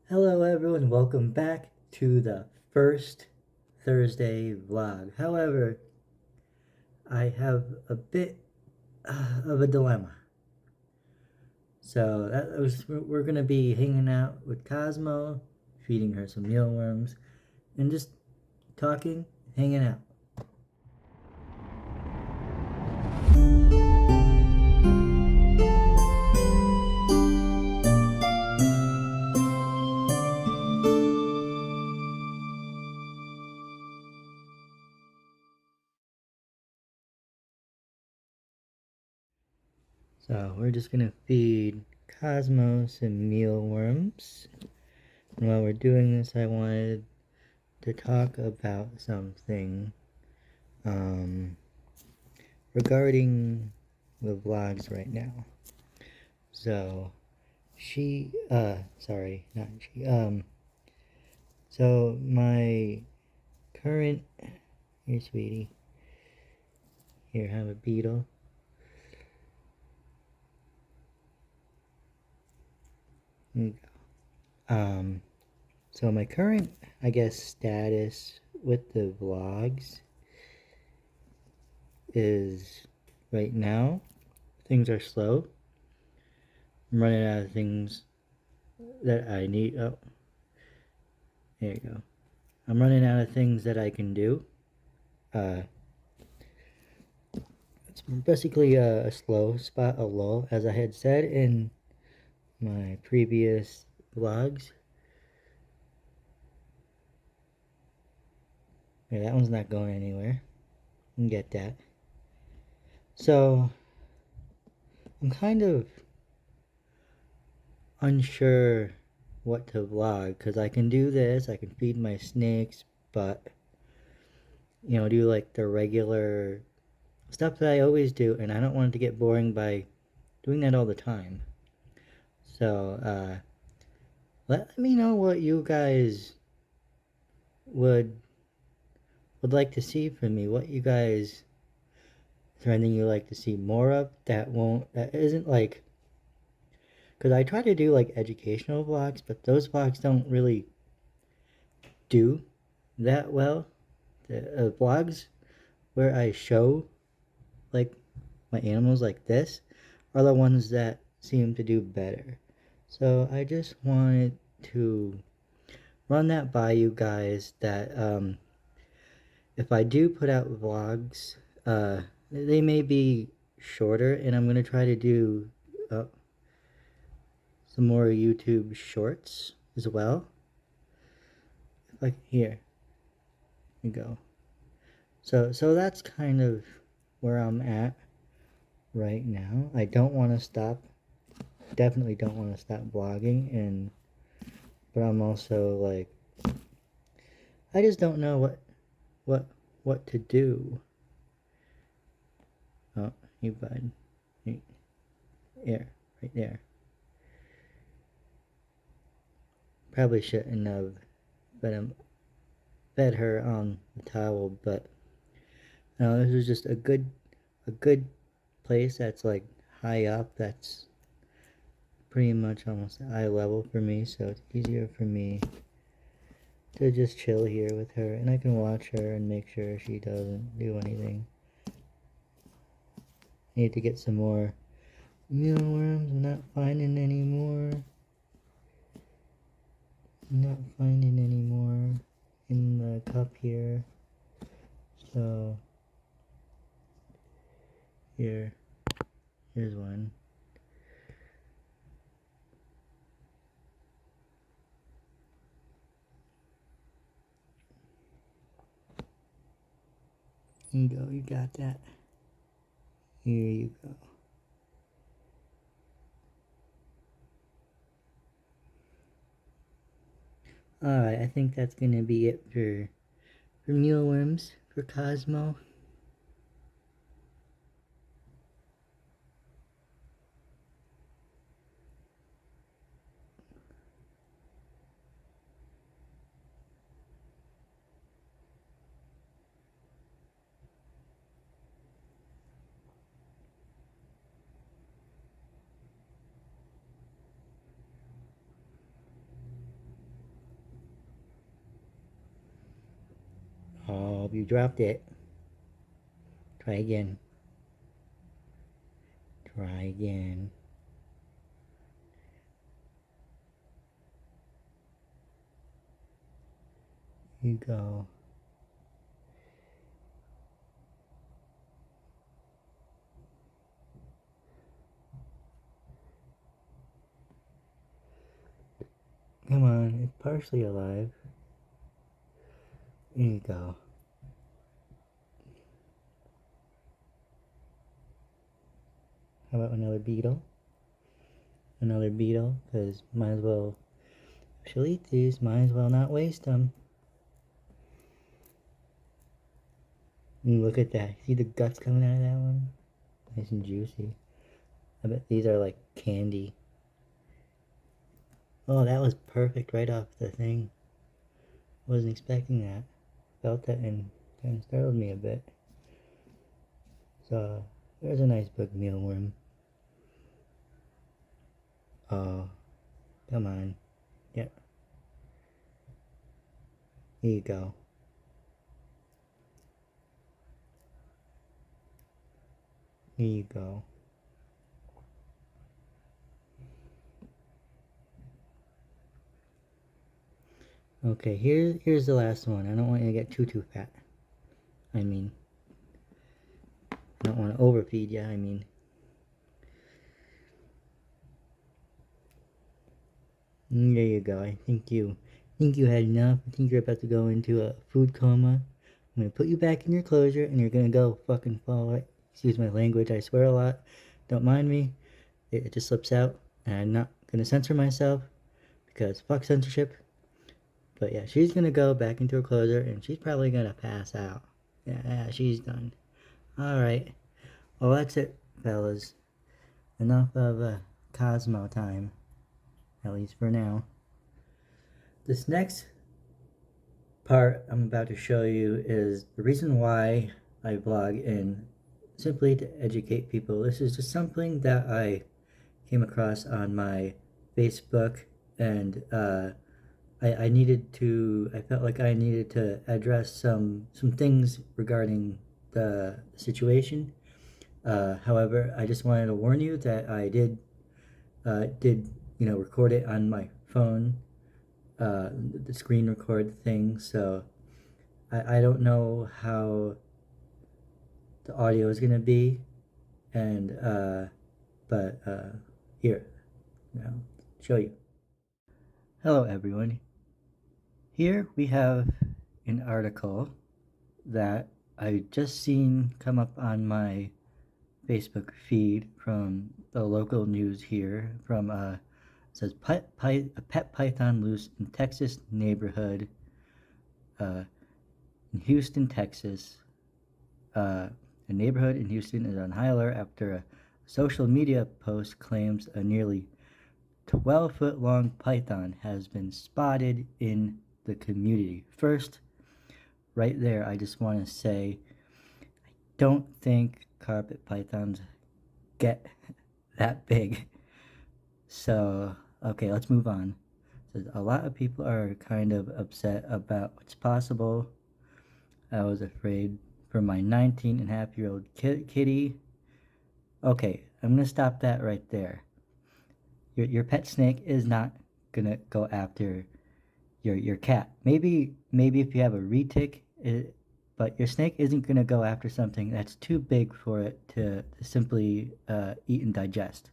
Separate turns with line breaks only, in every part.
Hello everyone, welcome back to the first Thursday vlog. However, I have a bit of a dilemma. We're gonna be hanging out with Cosmo, feeding her some mealworms, and just talking, hanging out. So we're just gonna feed Cosmo some mealworms. And while we're doing this, I wanted to talk about something regarding the vlogs right now. So sorry, not she, so my current, here sweetie, here, have a beetle. Here you go. So my current, I guess, status with the vlogs is, right now, things are slow. I'm running out of things that I need. Oh, there you go. I'm running out of things that I can do. It's basically a slow spot, a lull, as I had said in my previous vlogs. Yeah, that one's not going anywhere. You can get that. So, I'm kind of unsure what to vlog, because I can do this, I can feed my snakes, but, you know, do like the regular stuff that I always do, and I don't want it to get boring by doing that all the time. So, let me know what you guys would like to see from me. What you guys, is there anything you like to see more of that isn't like, because I try to do like educational vlogs, but those vlogs don't really do that well. The vlogs where I show like my animals like this are the ones that seem to do better. So I just wanted to run that by you guys, that if I do put out vlogs, they may be shorter, and I'm going to try to do some more YouTube shorts as well. Like here you go. So that's kind of where I'm at right now. I don't want to stop. Definitely don't want to stop vlogging, but I'm also like, I just don't know what to do. Oh, you bud. Here, right there. Probably shouldn't have fed her on the towel, but no, this is just a good place that's like high up. That's pretty much almost eye level for me, so it's easier for me to just chill here with her, and I can watch her and make sure she doesn't do anything. I need to get some more mealworms. I'm not finding any more. I'm not finding any more in the cup here. So here's one. Here you go, you got that. Here you go. Alright, I think that's gonna be it for mealworms for Cosmo. Oh, you dropped it. Try again. Try again. You go. Come on, it's partially alive. There you go. How about another beetle? Another beetle, because might as well, she'll eat these, might as well not waste them. Look at that. See the guts coming out of that one? Nice and juicy. I bet these are like candy. Oh, that was perfect right off the thing. Wasn't expecting that. Felt that and kind of startled me a bit. So, there's a nice big mealworm. Oh, come on. Yep. Here you go. Here you go. Okay, here's the last one. I don't want you to get too fat. I don't want to overfeed you. There you go. I think you had enough. I think you're about to go into a food coma. I'm gonna put you back in your closure, and you're gonna go fucking fall right. Excuse my language. I swear a lot. Don't mind me. It just slips out, and I'm not gonna censor myself because fuck censorship. But yeah, she's gonna go back into her closure, and she's probably gonna pass out. Yeah, she's done. All right. Well, that's it, fellas. Enough of Cosmo time, at least for now. This next part I'm about to show you is the reason why I vlog, and simply to educate people. This is just something that I came across on my Facebook, and I needed to, I felt like I needed to address some things regarding the situation. However, I just wanted to warn you that I did record it on my phone, the screen record thing. So I don't know how the audio is gonna be, and but here, now show you. Hello everyone. Here we have an article that I just seen come up on my Facebook feed from the local news here. From it says a pet python loose in Texas neighborhood, in Houston, Texas. A neighborhood in Houston is on high alert after a social media post claims a nearly 12-foot long python has been spotted in the community. First, right there, I just want to say, I don't think carpet pythons get that big. So, okay, let's move on. So a lot of people are kind of upset about what's possible. I was afraid for my 19-and-a-half-year-old kitty. Okay, I'm gonna stop that right there. Your pet snake is not gonna go after your cat. Maybe if you have a retic, but your snake isn't gonna go after something that's too big for it to simply eat and digest.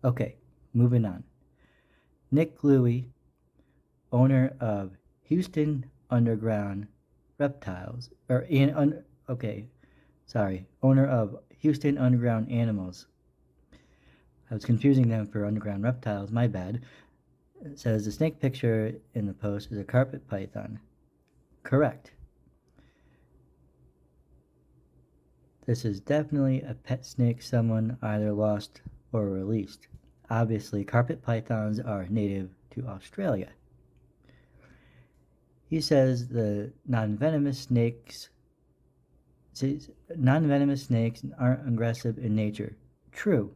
Okay, moving on. Nick Louie, owner of Houston Underground Reptiles, owner of Houston Underground Animals. I was confusing them for underground reptiles, my bad. It says the snake picture in the post is a carpet python. Correct. This is definitely a pet snake someone either lost or released. Obviously, carpet pythons are native to Australia. He says the non-venomous snakes aren't aggressive in nature. True.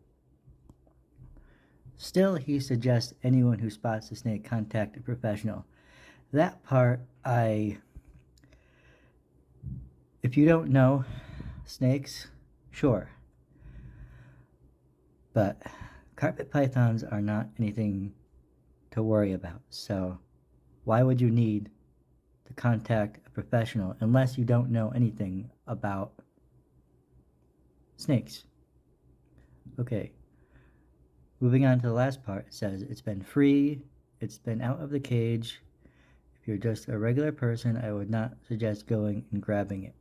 Still, he suggests anyone who spots the snake contact a professional. That part, I if you don't know snakes, sure. But carpet pythons are not anything to worry about. So why would you need to contact a professional unless you don't know anything about snakes? Okay, moving on to the last part. It says it's been free, it's been out of the cage. If you're just a regular person, I would not suggest going and grabbing it.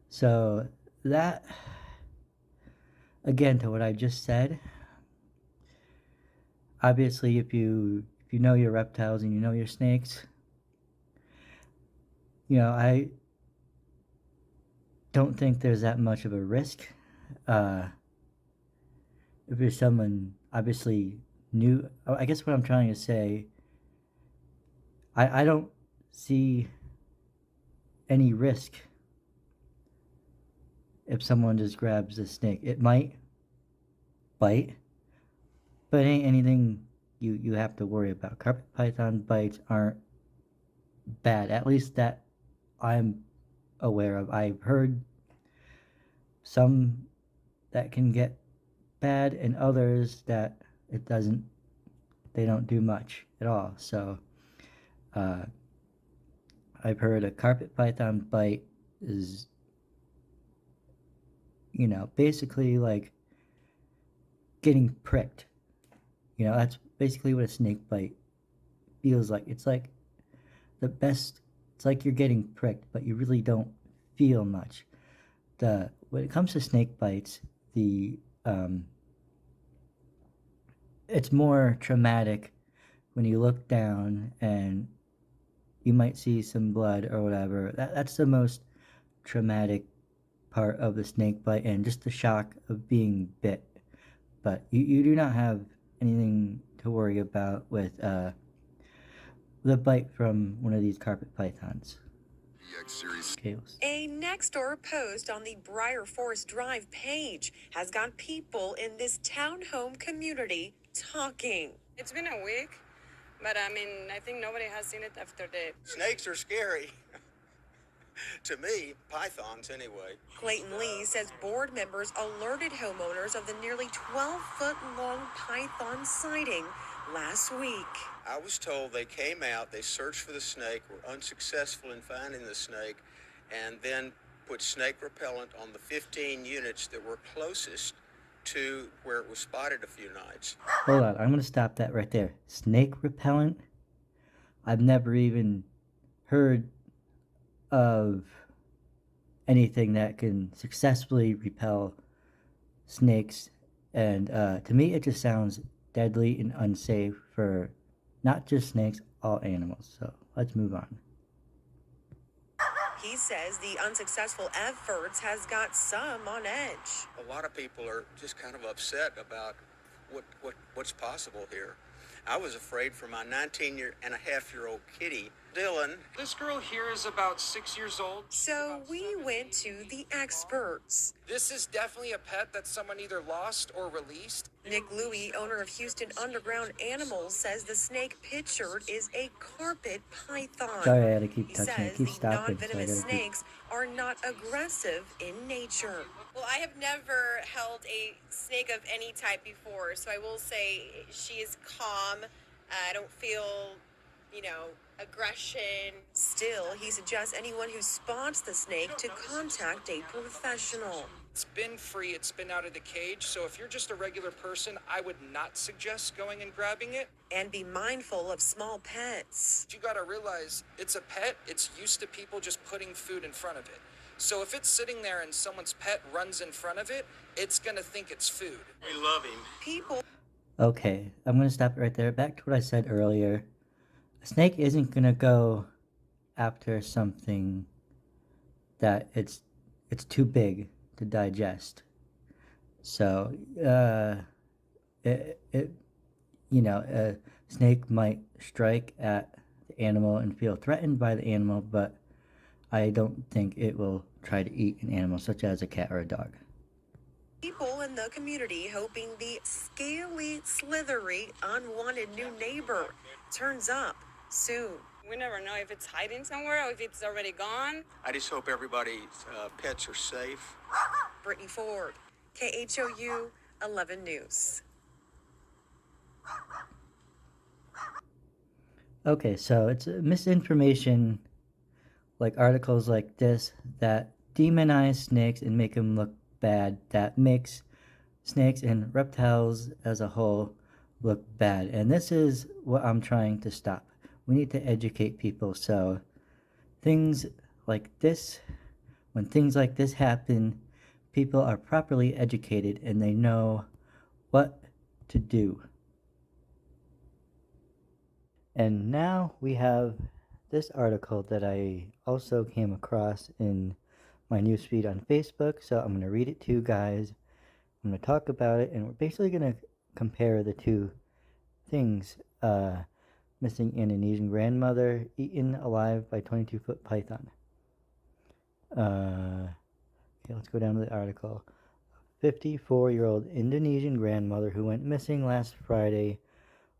So that, again, to what I just said, obviously if you know your reptiles and you know your snakes, I don't think there's that much of a risk. If you're someone obviously new, I guess what I'm trying to say, I don't see any risk if someone just grabs a snake. It might bite, but it ain't anything you have to worry about. Carpet python bites aren't bad, at least that I'm aware of. I've heard some that can get bad and others that they don't do much at all. So I've heard a carpet python bite is basically like getting pricked. That's basically what a snake bite feels like. It's like it's like you're getting pricked, but you really don't feel much. When it comes to snake bites, it's more traumatic when you look down and you might see some blood or whatever. That's the most traumatic part of the snake bite, and just the shock of being bit. But you do not have anything to worry about with the bite from one of these carpet pythons. Okay.
A Nextdoor post on the Briar Forest Drive page has got people in this townhome community talking.
It's been a week, but I think nobody has seen it after the...
Snakes are scary. To me, pythons anyway.
Clayton Lee says board members alerted homeowners of the nearly 12-foot-long python sighting last week.
I was told they came out, they searched for the snake, were unsuccessful in finding the snake, and then put snake repellent on the 15 units that were closest to where it was spotted a few nights.
Hold on, I'm going to stop that right there. Snake repellent? I've never even heard of anything that can successfully repel snakes, and to me it just sounds deadly and unsafe for not just snakes, all animals. So let's move on.
He says the unsuccessful efforts has got some on edge.
A lot of people are just kind of upset about what's possible here. I was afraid for my 19-and-a-half-year-old kitty, Dylan.
This girl here is about 6 years old.
So we went to the experts.
This is definitely a pet that someone either lost or released.
Nick Louie, owner of Houston Underground Animals, says the snake pictured is a carpet python.
Sorry, I had to keep
He
touching it.
says
Keep
the
stopping.
non-venomous snakes are not aggressive in nature.
Well, I have never held a snake of any type before, so I will say she is calm. I don't feel, aggression.
Still, he suggests anyone who spots the snake to contact a professional.
It's been free, it's been out of the cage, so if you're just a regular person, I would not suggest going and grabbing it.
And be mindful of small pets.
You gotta realize, it's a pet, it's used to people just putting food in front of it. So if it's sitting there and someone's pet runs in front of it, it's gonna think it's food.
We love him.
People.
Okay, I'm going to stop it right there. Back to what I said earlier. A snake isn't going to go after something that it's too big to digest. So, a snake might strike at the animal and feel threatened by the animal, but I don't think it will try to eat an animal such as a cat or a dog.
People in the community hoping the scaly, slithery, unwanted new neighbor turns up soon.
We never know if it's hiding somewhere or if it's already gone.
I just hope everybody's pets are safe.
Brittany Ford, KHOU 11 News.
Okay, so it's misinformation, like articles like this that demonize snakes and make them look bad, that makes snakes and reptiles as a whole look bad. And this is what I'm trying to stop. We need to educate people so things like this, when things like this happen, people are properly educated and they know what to do. And now we have this article that I also came across in my newsfeed on Facebook, so I'm going to read it to you guys. I'm going to talk about it, and we're basically going to compare the two things. Missing Indonesian grandmother eaten alive by 22-foot python. Okay, let's go down to the article. 54-year-old Indonesian grandmother who went missing last Friday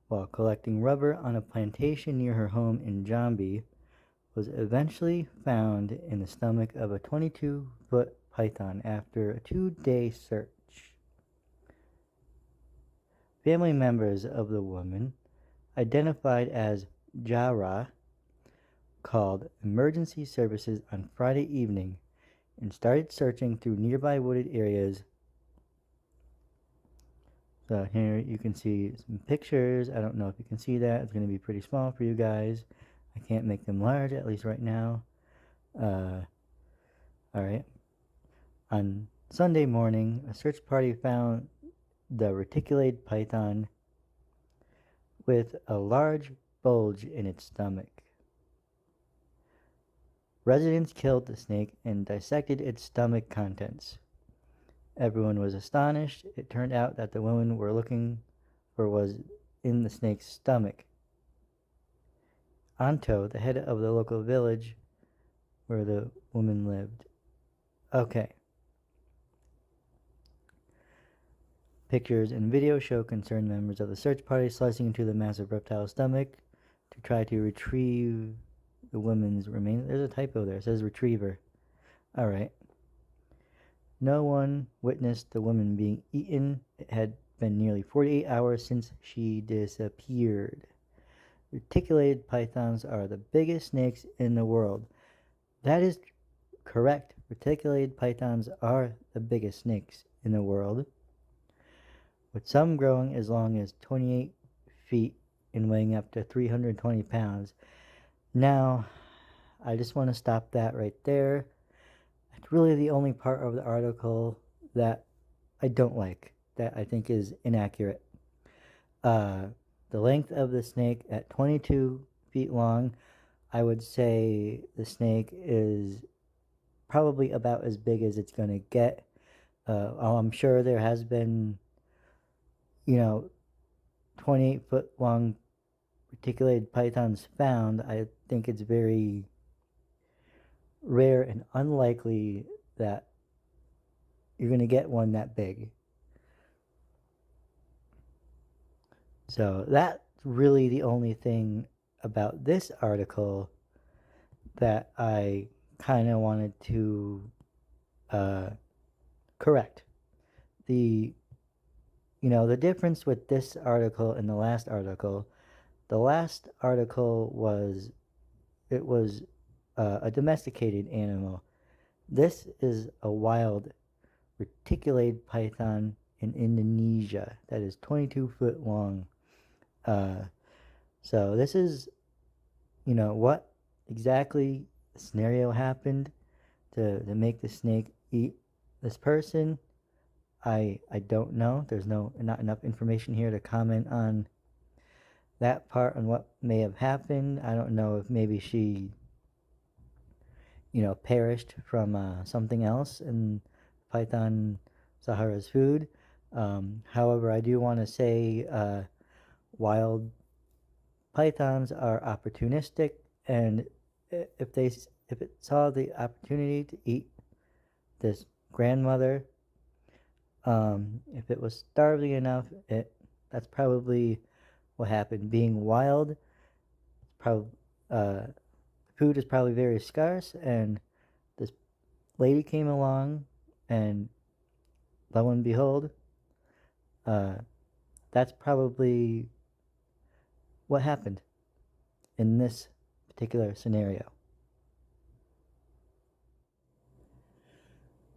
while collecting rubber on a plantation near her home in Jambi was eventually found in the stomach of a 22-foot python after a 2-day search. Family members of the woman, identified as Jara, called emergency services on Friday evening and started searching through nearby wooded areas. So here you can see some pictures. I don't know if you can see that. It's going to be pretty small for you guys. I can't make them large, at least right now. Alright. On Sunday morning, a search party found the reticulated python with a large bulge in its stomach. Residents killed the snake and dissected its stomach contents. Everyone was astonished. It turned out that the woman were looking for was in the snake's stomach. Anto, the head of the local village where the woman lived. Okay. Pictures and video show concerned members of the search party slicing into the massive reptile stomach to try to retrieve the woman's remains. There's a typo there. It says retriever. Alright. No one witnessed the woman being eaten. It had been nearly 48 hours since she disappeared. Reticulated pythons are the biggest snakes in the world. That is correct. Reticulated pythons are the biggest snakes in the world, with some growing as long as 28 feet and weighing up to 320 pounds. Now, I just want to stop that right there. It's really the only part of the article that I don't like, that I think is inaccurate. The length of the snake at 22 feet long, I would say the snake is probably about as big as it's going to get. I'm sure there has been, 28-foot long reticulated pythons found. I think it's very rare and unlikely that you're going to get one that big. So that's really the only thing about this article that I kind of wanted to correct. The difference with this article and the last article was, it was a domesticated animal. This is a wild reticulated python in Indonesia that is 22 foot long. So this is, what exactly the scenario happened to make the snake eat this person. I don't know. There's not enough information here to comment on that part, on what may have happened. I don't know if maybe she, perished from something else and python Sahara's food. However, I do want to say wild pythons are opportunistic, and if it saw the opportunity to eat this grandmother, if it was starving enough, that's probably what happened. Being wild, it's food is probably very scarce, and this lady came along, and lo and behold, that's probably what happened in this particular scenario.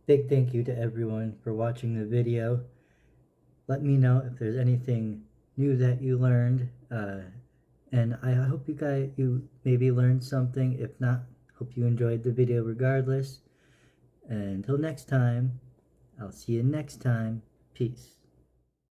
Big thank you to everyone for watching the video. Let me know if there's anything new that you learned, and I hope you maybe learned something. If not, hope you enjoyed the video regardless. And until next time, I'll see you next time. Peace.